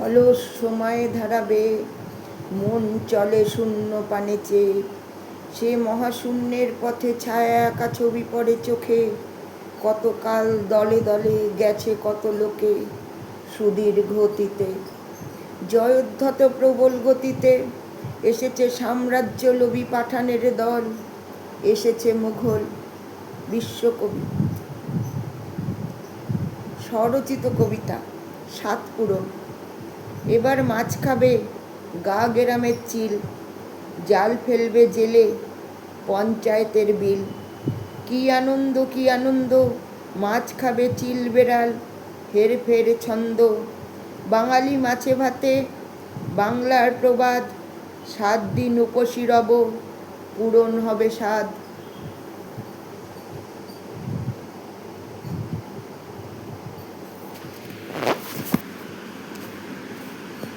অলস সময়ে ধারাবে মন চলে শূন্য পানে চেয়ে, সে মহাশূন্যের পথে ছায়া একা ছবি পড়ে চোখে, কতকাল দলে দলে গেছে কত লোকে সুদীর্ঘ অতীতে, জয়োদ্ধত প্রবল গতিতে এসেছে সাম্রাজ্য লোভী পাঠানের দল, এসেছে মুঘল বিশ্বকবি স্বরচিত কবিতা সাত পূরণ। এবার মাছ খাবে গা গেরামের চিল, জাল ফেলবে জেলে পঞ্চায়েতের বিল, কি আনন্দ কি আনন্দ মাছ খাবে চিল বেড়াল, হের ফের ছন্দ বাঙালি মাছে ভাতে বাংলার প্রবাদ, 7 দিন উপসী রব পূরণ হবে স্বাদ।